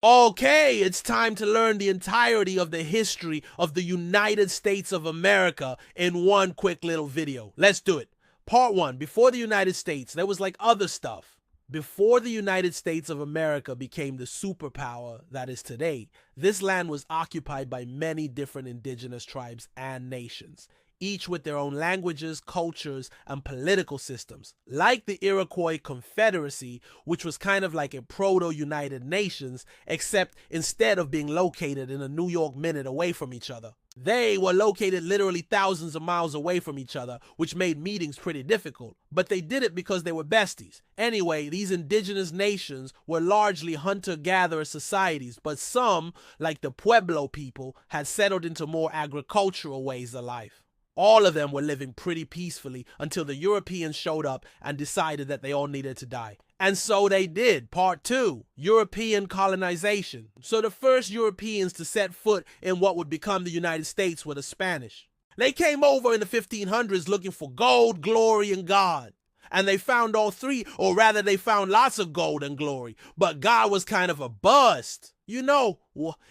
Okay, it's time to learn the entirety of the history of the United States of America in one quick little video. Let's do it. Part 1. Before the United States, there was like other stuff. Before the United States of America became the superpower that is today, this land was occupied by many different indigenous tribes and nations, each with their own languages, cultures, and political systems. Like the Iroquois Confederacy, which was kind of like a proto-United Nations, except instead of being located in a New York minute away from each other, they were located literally thousands of miles away from each other, which made meetings pretty difficult. But they did it because they were besties. Anyway, these indigenous nations were largely hunter-gatherer societies, but some, like the Pueblo people, had settled into more agricultural ways of life. All of them were living pretty peacefully until the Europeans showed up and decided that they all needed to die. And so they did. Part 2, European colonization. So the first Europeans to set foot in what would become the United States were the Spanish. They came over in the 1500s looking for gold, glory, and God. And they found all three, or rather they found lots of gold and glory, but God was kind of a bust. You know,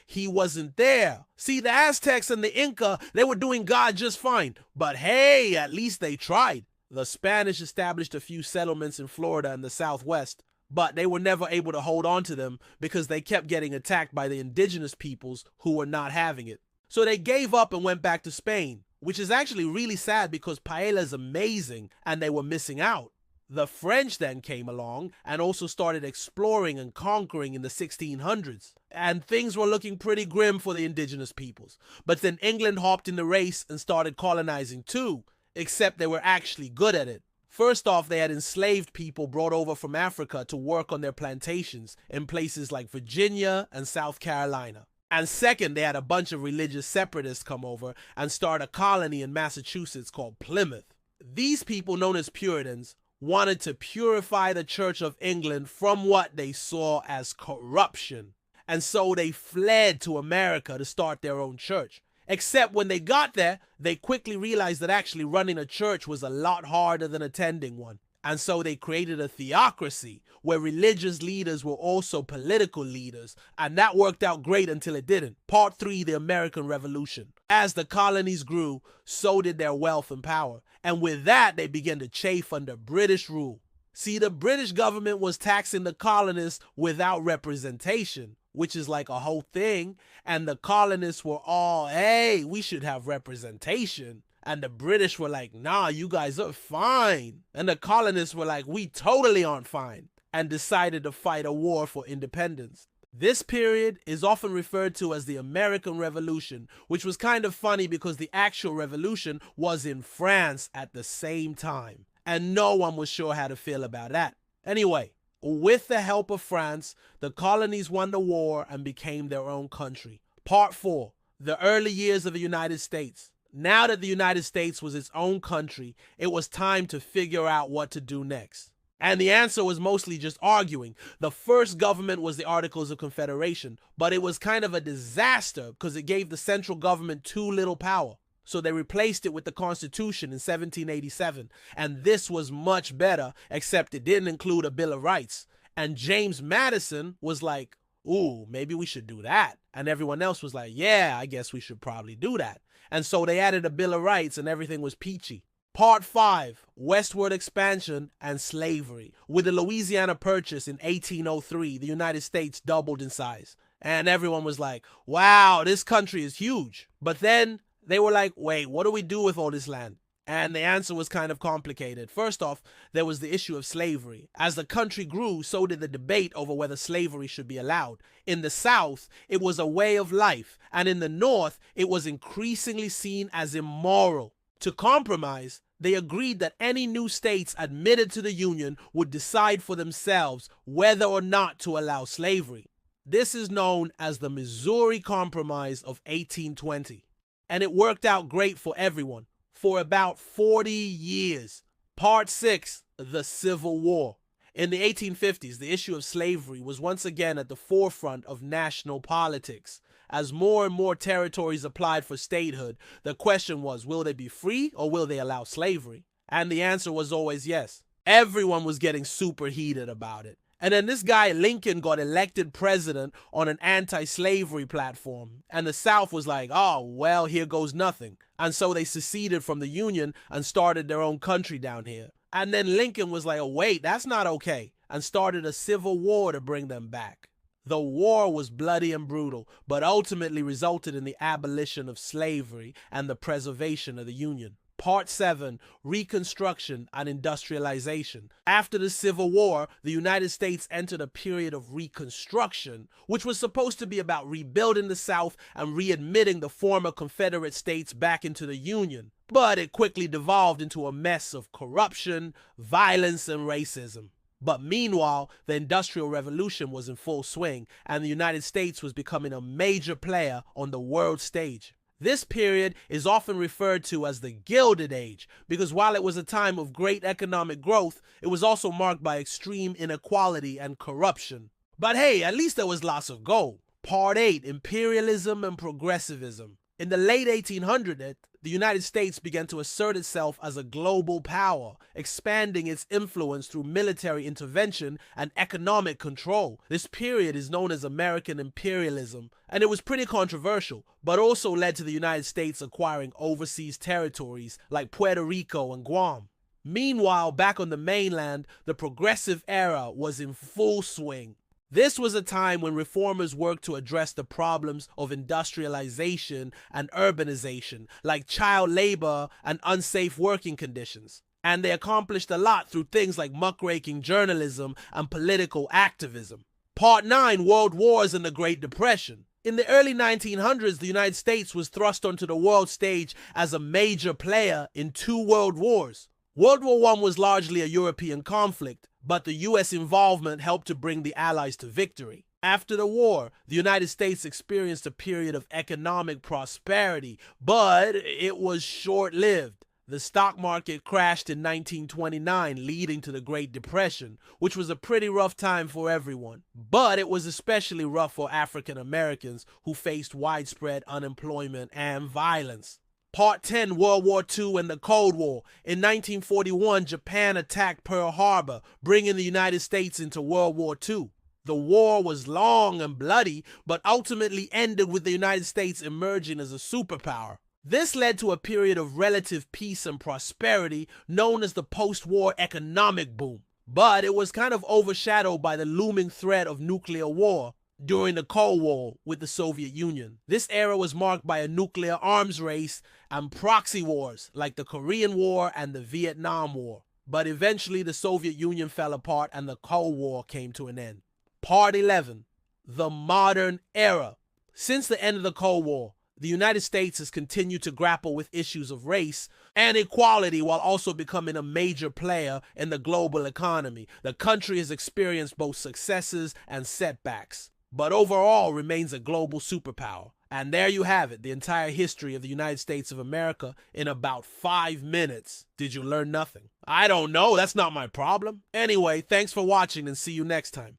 he wasn't there. See, the Aztecs and the Inca, they were doing God just fine, but hey, at least they tried. The Spanish established a few settlements in Florida and the Southwest, but they were never able to hold on to them because they kept getting attacked by the indigenous peoples who were not having it. So they gave up and went back to Spain, which is actually really sad because paella is amazing and they were missing out. The French then came along and also started exploring and conquering in the 1600s. And things were looking pretty grim for the indigenous peoples. But then England hopped in the race and started colonizing too, except they were actually good at it. First off, they had enslaved people brought over from Africa to work on their plantations in places like Virginia and South Carolina. And second, they had a bunch of religious separatists come over and start a colony in Massachusetts called Plymouth. These people, known as Puritans, wanted to purify the Church of England from what they saw as corruption. And so they fled to America to start their own church. Except when they got there, they quickly realized that actually running a church was a lot harder than attending one. And so they created a theocracy where religious leaders were also political leaders, and that worked out great until it didn't. Part 3, the American Revolution. As the colonies grew, so did their wealth and power, and with that they began to chafe under British rule. See, the British government was taxing the colonists without representation, which is like a whole thing, and the colonists were all, hey, we should have representation. And the British were like, nah, you guys are fine. And the colonists were like, we totally aren't fine, and decided to fight a war for independence. This period is often referred to as the American Revolution, which was kind of funny because the actual revolution was in France at the same time, and no one was sure how to feel about that. Anyway, with the help of France, the colonies won the war and became their own country. Part 4, the early years of the United States. Now that the United States was its own country, it was time to figure out what to do next. And the answer was mostly just arguing. The first government was the Articles of Confederation, but it was kind of a disaster because it gave the central government too little power. So they replaced it with the Constitution in 1787, and this was much better, except it didn't include a Bill of Rights. And James Madison was like, ooh, maybe we should do that. And everyone else was like, yeah, I guess we should probably do that. And so they added a Bill of Rights and everything was peachy. Part 5, Westward Expansion and Slavery. With the Louisiana Purchase in 1803, the United States doubled in size. And everyone was like, wow, this country is huge. But then they were like, wait, what do we do with all this land? And the answer was kind of complicated. First off, there was the issue of slavery. As the country grew, so did the debate over whether slavery should be allowed. In the South, it was a way of life, and in the North, it was increasingly seen as immoral. To compromise, they agreed that any new states admitted to the Union would decide for themselves whether or not to allow slavery. This is known as the Missouri Compromise of 1820. And it worked out great for everyone. For about 40 years. Part 6, the Civil War. In the 1850s, the issue of slavery was once again at the forefront of national politics. As more and more territories applied for statehood, the question was, will they be free or will they allow slavery? And the answer was always yes. Everyone was getting super heated about it. And then this guy Lincoln got elected president on an anti-slavery platform. And the South was like, oh, well, here goes nothing. And so they seceded from the Union and started their own country down here. And then Lincoln was like, oh, wait, that's not okay, and started a civil war to bring them back. The war was bloody and brutal, but ultimately resulted in the abolition of slavery and the preservation of the Union. Part 7, Reconstruction and Industrialization. After the Civil War, the United States entered a period of Reconstruction, which was supposed to be about rebuilding the South and readmitting the former Confederate states back into the Union. But it quickly devolved into a mess of corruption, violence, and racism. But meanwhile, the Industrial Revolution was in full swing, and the United States was becoming a major player on the world stage. This period is often referred to as the Gilded Age, because while it was a time of great economic growth, it was also marked by extreme inequality and corruption. But hey, at least there was lots of gold. Part 8, Imperialism and Progressivism. In the late 1800s, the United States began to assert itself as a global power, expanding its influence through military intervention and economic control. This period is known as American imperialism, and it was pretty controversial, but also led to the United States acquiring overseas territories like Puerto Rico and Guam. Meanwhile, back on the mainland, the progressive era was in full swing. This was a time when reformers worked to address the problems of industrialization and urbanization, like child labor and unsafe working conditions. And they accomplished a lot through things like muckraking journalism and political activism. Part 9, World Wars and the Great Depression. In the early 1900s, the United States was thrust onto the world stage as a major player in 2 world wars. World War I was largely a European conflict, but the US involvement helped to bring the Allies to victory. After the war, the United States experienced a period of economic prosperity, but it was short-lived. The stock market crashed in 1929, leading to the Great Depression, which was a pretty rough time for everyone. But it was especially rough for African Americans who faced widespread unemployment and violence. Part 10, World War II and the Cold War. In 1941, Japan attacked Pearl Harbor, bringing the United States into World War II. The war was long and bloody, but ultimately ended with the United States emerging as a superpower. This led to a period of relative peace and prosperity known as the post-war economic boom. But it was kind of overshadowed by the looming threat of nuclear war during the Cold War with the Soviet Union. This era was marked by a nuclear arms race and proxy wars like the Korean War and the Vietnam War. But eventually the Soviet Union fell apart and the Cold War came to an end. Part 11, the modern era. Since the end of the Cold War, the United States has continued to grapple with issues of race and equality while also becoming a major player in the global economy. The country has experienced both successes and setbacks, but overall remains a global superpower. And there you have it, the entire history of the United States of America in about 5 minutes. Did you learn nothing? I don't know, that's not my problem. Anyway, thanks for watching and see you next time.